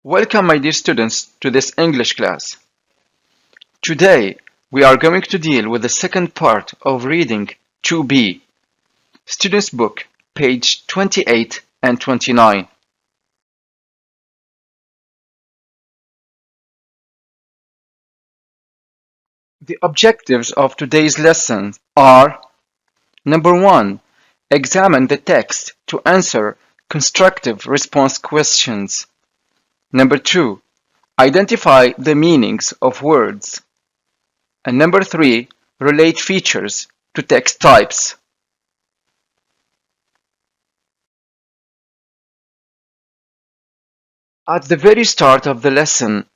Welcome, my dear students, to this English class. Today, we are going to deal with the second part of reading 2B, Students' Book, page 28 and 29. The objectives of today's lesson are: number 1, examine the text to answer constructive response questions. Number 2, identify the meanings of words. And number 3, relate features to text types. At the very start of the lesson,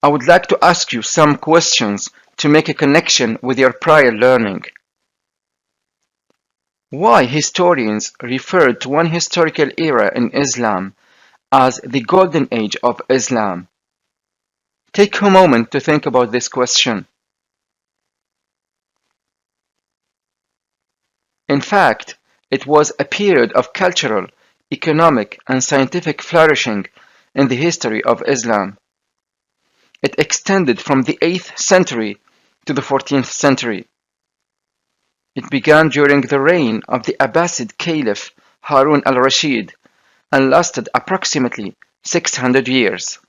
I would like to ask you some questions to make a connection with your prior learning. Why historians referred to one historical era in Islam as the Golden Age of Islam? Take a moment to think about this question. In fact, it was a period of cultural, economic, and scientific flourishing in the history of Islam. It extended from the 8th century to the 14th century. It began during the reign of the Abbasid Caliph Harun al-Rashid and lasted approximately 600 years.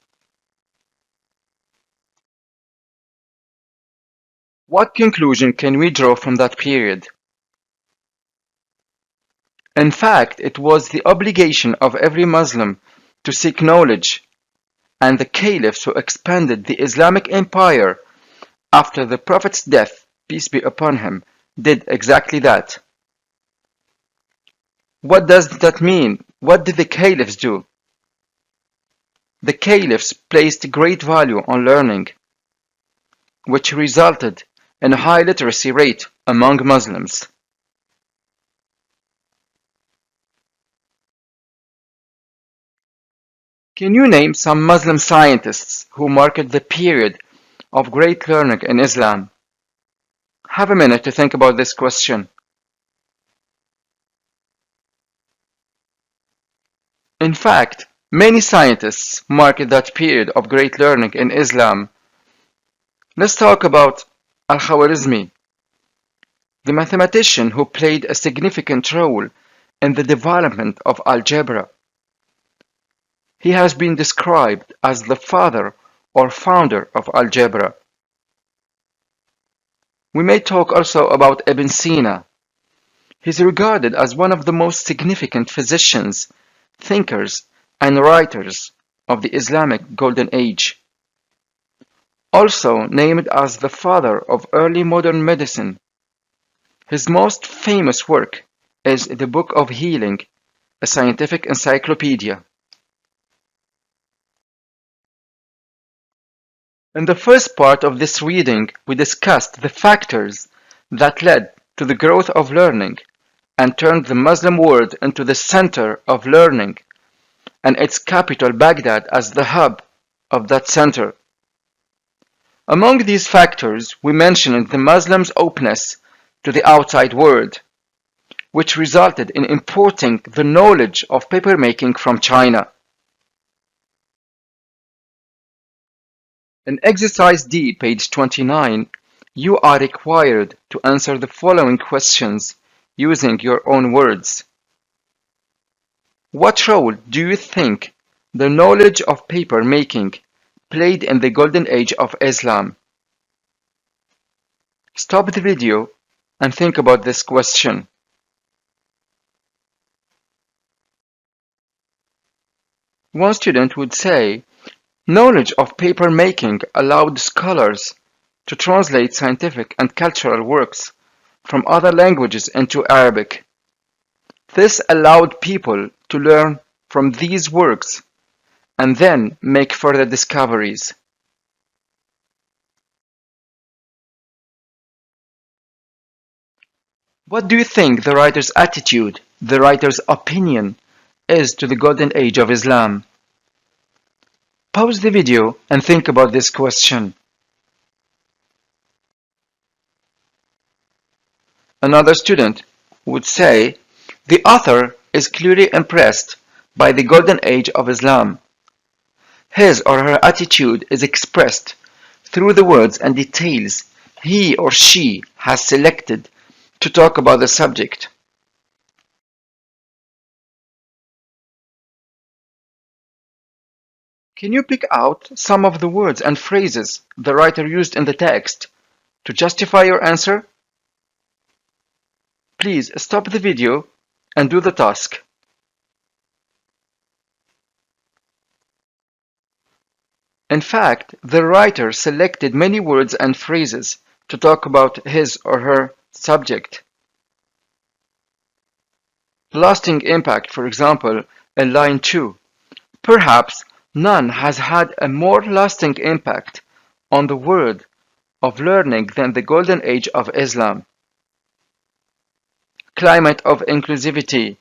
What conclusion can we draw from that period? In fact, it was the obligation of every Muslim to seek knowledge, and the caliphs who expanded the Islamic empire after the Prophet's death, peace be upon him, did exactly that. What does that mean? What did the caliphs do? The caliphs placed great value on learning, which resulted in a high literacy rate among Muslims. Can you name some Muslim scientists who marked the period of great learning in Islam? Have a minute to think about this question. In fact, many scientists marked that period of great learning in Islam. Let's talk about Al-Khwarizmi, the mathematician who played a significant role in the development of algebra. He has been described as the father or founder of algebra. We may talk also about Ibn Sina. He is regarded as one of the most significant physicians, thinkers, and writers of the Islamic Golden Age. Also named as the father of early modern medicine. His most famous work is the Book of Healing, a scientific encyclopedia. In the first part of this reading, we discussed the factors that led to the growth of learning and turned the Muslim world into the center of learning, and its capital Baghdad as the hub of that center. Among these factors, we mentioned the Muslims' openness to the outside world, which resulted in importing the knowledge of papermaking from China. In Exercise D, page 29, you are required to answer the following questions using your own words. What role do you think the knowledge of paper making played in the Golden Age of Islam? Stop the video and think about this question. One student would say, knowledge of paper making allowed scholars to translate scientific and cultural works from other languages into Arabic. This allowed people to learn from these works and then make further discoveries. What do you think the writer's attitude, the writer's opinion, is to the Golden Age of Islam? Pause the video and think about this question. Another student would say, the author is clearly impressed by the Golden Age of Islam. His or her attitude is expressed through the words and details he or she has selected to talk about the subject. Can you pick out some of the words and phrases the writer used in the text to justify your answer? Please stop the video and do the task. In fact, the writer selected many words and phrases to talk about his or her subject. Lasting impact, for example, in line 2. Perhaps none has had a more lasting impact on the world of learning than the golden age of Islam. Climate of inclusivity,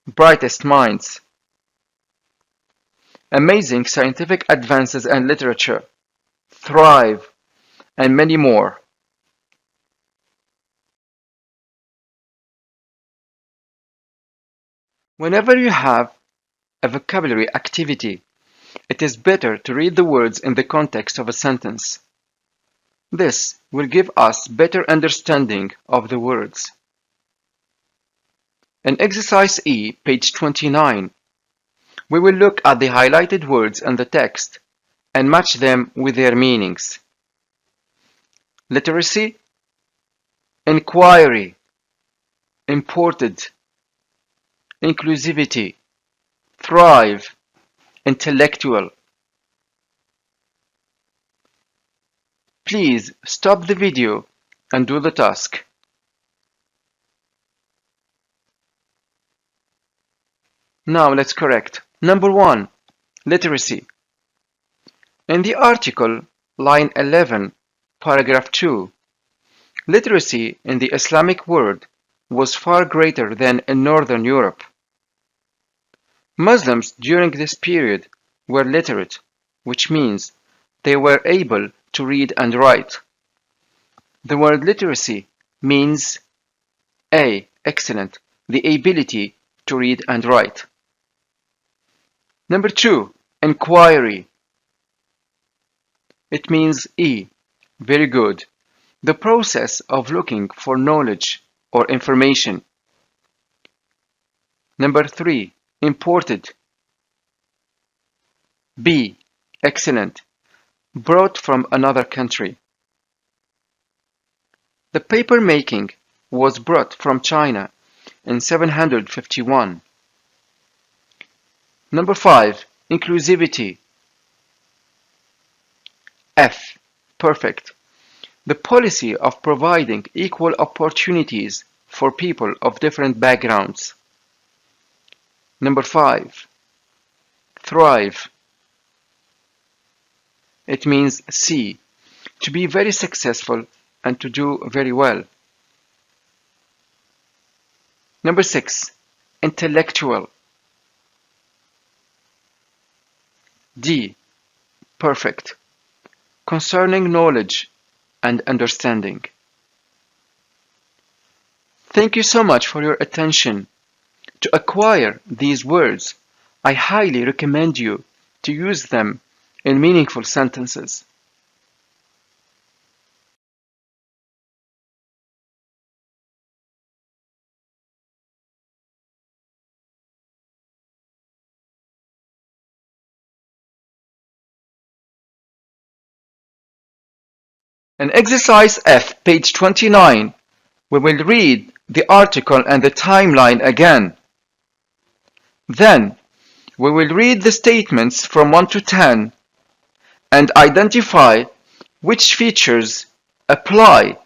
brightest minds, amazing scientific advances and literature, thrive, and many more. Whenever you have a vocabulary activity, it is better to read the words in the context of a sentence. This will give us better understanding of the words. In exercise E, page 29, we will look at the highlighted words in the text and match them with their meanings. Literacy, inquiry, imported, inclusivity, thrive, intellectual. Please stop the video and do the task. Now let's correct. Number 1. Literacy. In the article, line 11, paragraph 2, literacy in the Islamic world was far greater than in Northern Europe. Muslims during this period were literate, which means they were able to read and write. The word literacy means A. Excellent, the ability to read and write. Number 2. Inquiry. It means E. Very good, the process of looking for knowledge or information. Number 3. Imported. B. Excellent, brought from another country. The paper making was brought from China in 751. Number 5. Inclusivity. F. Perfect, the policy of providing equal opportunities for people of different backgrounds. Number 5. Thrive. It means C. To be very successful and to do very well. Number 6. Intellectual. D. Perfect, concerning knowledge and understanding. Thank you so much for your attention. To acquire these words, I highly recommend you to use them in meaningful sentences. In exercise F, page 29, we will read the article and the timeline again. Then, we will read the statements from 1 to 10 and identify which features apply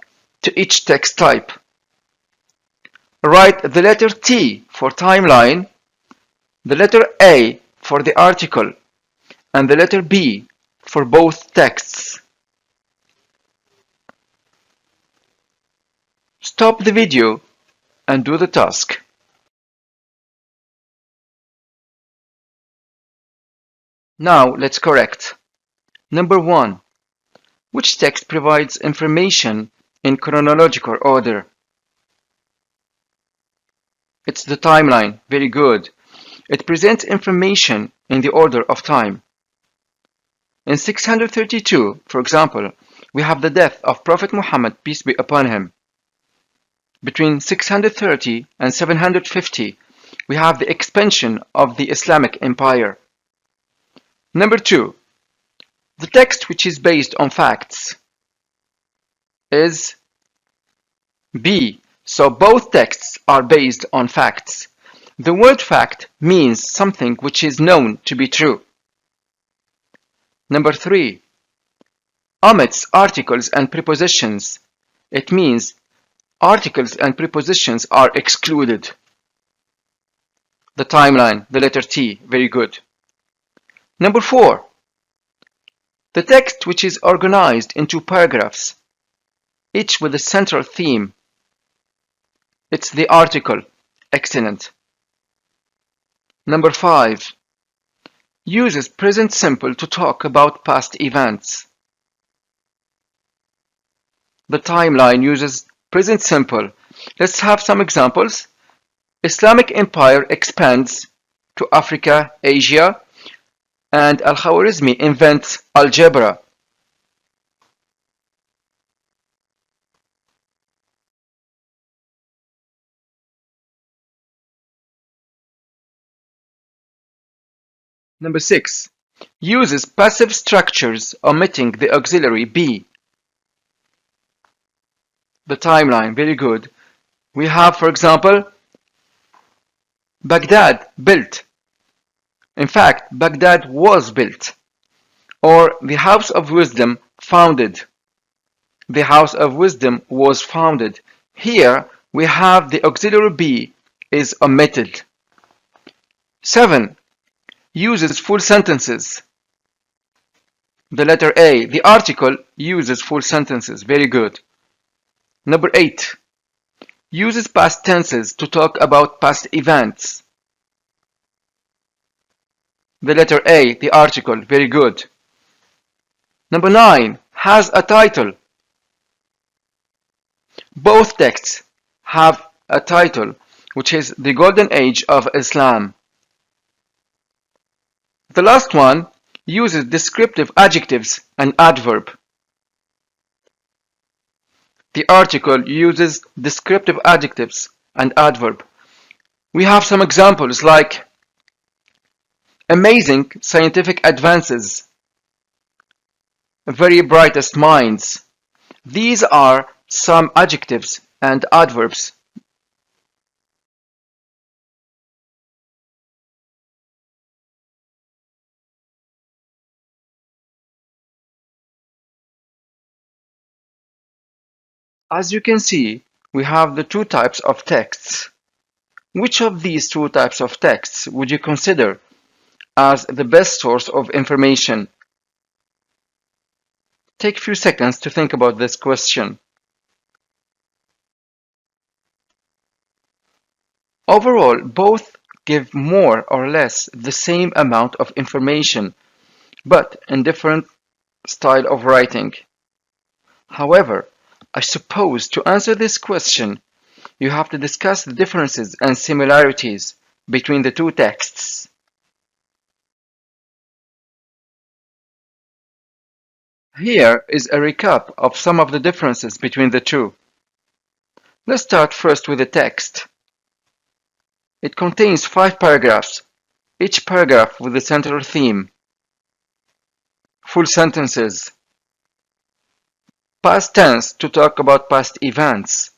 to each text type. Write the letter T for timeline, the letter A for the article, and the letter B for both texts. Stop the video and do the task. Now let's correct. Number 1. Which text provides information in chronological order? It's the timeline. Very good. It presents information in the order of time. In 632, for example, we have the death of Prophet Muhammad, peace be upon him. Between 630 and 750, we have the expansion of the Islamic Empire. Number 2, the text which is based on facts is B. So both texts are based on facts. The word fact means something which is known to be true. Number 3, omits articles and prepositions. It means articles and prepositions are excluded. The timeline, the letter T, very good. Number 4, the text which is organized into paragraphs, each with a central theme. It's the article. Excellent. Number 5, uses present simple to talk about past events. The timeline uses present simple. Let's have some examples. Islamic Empire expands to Africa, Asia, and Al-Khwarizmi invents algebra. Number 6, uses passive structures omitting the auxiliary be. The timeline, very good. We have, for example, Baghdad built. In fact, Baghdad was built. Or the House of Wisdom founded. The House of Wisdom was founded. Here we have the auxiliary be is omitted. 7, uses full sentences. The letter A, the article uses full sentences. Very good. Number 8, uses past tenses to talk about past events. The letter A, the article. Very good. Number 9, has a title. Both texts have a title, which is the Golden Age of Islam. The last one uses descriptive adjectives and adverb. The article uses descriptive adjectives and adverb. We have some examples like amazing scientific advances, very brightest minds. These are some adjectives and adverbs. As you can see, we have the two types of texts. Which of these two types of texts would you consider as the best source of information? Take a few seconds to think about this question. Overall, both give more or less the same amount of information, but in different style of writing. However, I suppose to answer this question, you have to discuss the differences and similarities between the two texts. Here is a recap of some of the differences between the two. Let's start first with the text. It contains 5 paragraphs, each paragraph with a central theme. Full sentences. Past tense to talk about past events.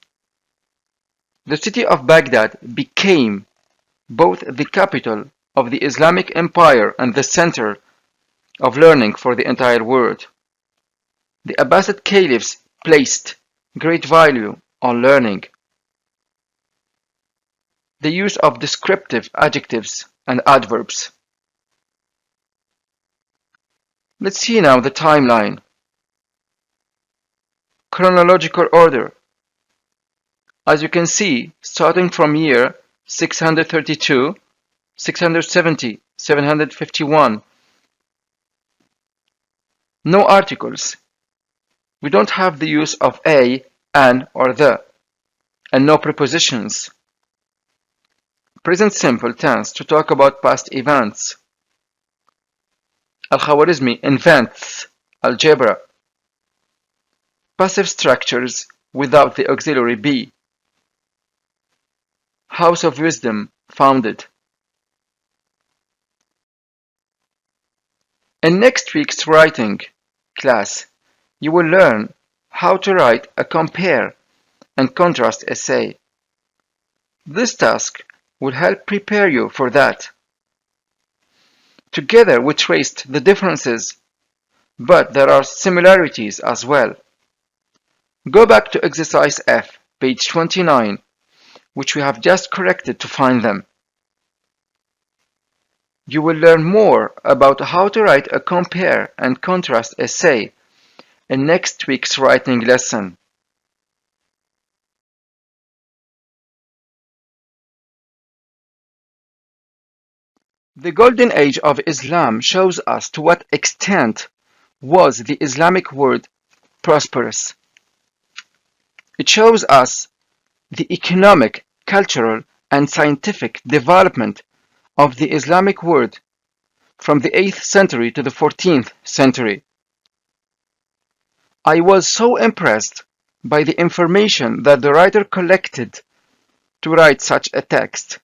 The city of Baghdad became both the capital of the Islamic Empire and the center of learning for the entire world. The Abbasid caliphs placed great value on learning. The use of descriptive adjectives and adverbs. Let's see now the timeline. Chronological order. As you can see, starting from year 632, 670, 751. No articles. We don't have the use of a, an, or the, and no prepositions. Present simple tense to talk about past events. Al-Khwarizmi invents algebra, passive structures without the auxiliary be, House of Wisdom founded. In next week's writing class, you will learn how to write a compare and contrast essay. This task will help prepare you for that. Together we traced the differences, but there are similarities as well. Go back to exercise F, page 29, which we have just corrected to find them. You will learn more about how to write a compare and contrast essay in next week's writing lesson. The golden age of Islam shows us to what extent was the Islamic world prosperous. It shows us the economic, cultural, and scientific development of the Islamic world from the 8th century to the 14th century. I was so impressed by the information that the writer collected to write such a text.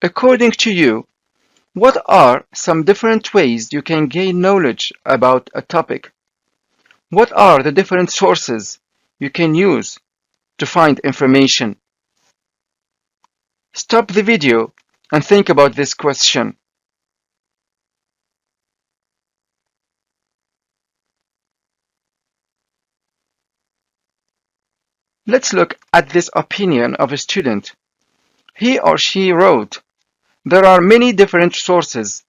According to you, what are some different ways you can gain knowledge about a topic? What are the different sources you can use to find information? Stop the video and think about this question. Let's look at this opinion of a student. He or she wrote, "There are many different sources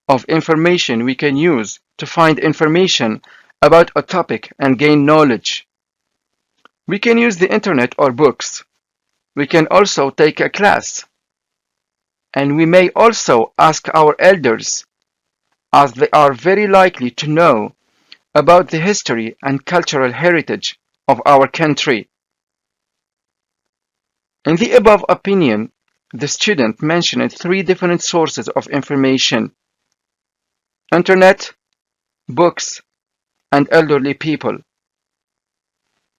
of information we can use to find information about a topic and gain knowledge. We can use the internet or books. We can also take a class. And we may also ask our elders, as they are very likely to know about the history and cultural heritage of our country." In the above opinion, the student mentioned 3 different sources of information: internet, books, and elderly people.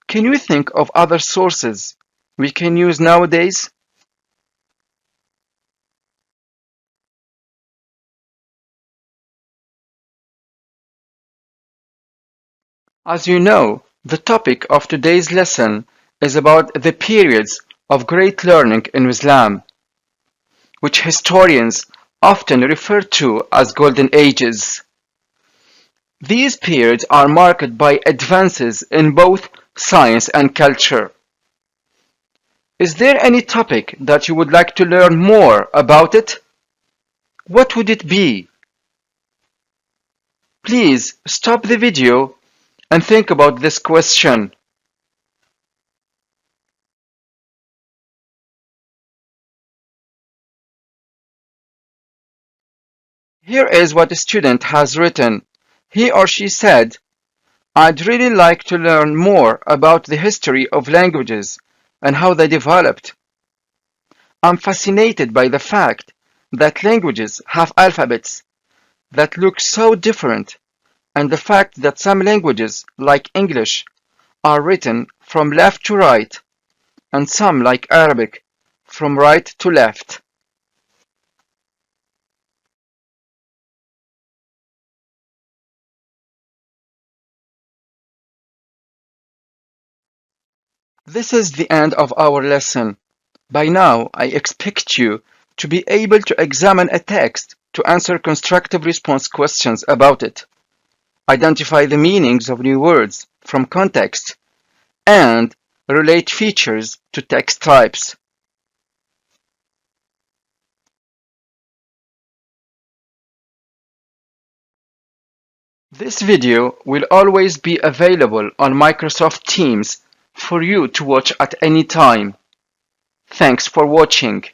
Can you think of other sources we can use nowadays? As you know, the topic of today's lesson is about the periods of great learning in Islam, which historians often refer to as golden ages. These periods are marked by advances in both science and culture. Is there any topic that you would like to learn more about it? What would it be? Please stop the video and think about this question. Here is what a student has written. He or she said, "I'd really like to learn more about the history of languages and how they developed. I'm fascinated by the fact that languages have alphabets that look so different, and the fact that some languages, like English, are written from left to right, and some, like Arabic, from right to left." This is the end of our lesson. By now, I expect you to be able to examine a text to answer constructive response questions about it, identify the meanings of new words from context, and relate features to text types. This video will always be available on Microsoft Teams for you to watch at any time. Thanks for watching.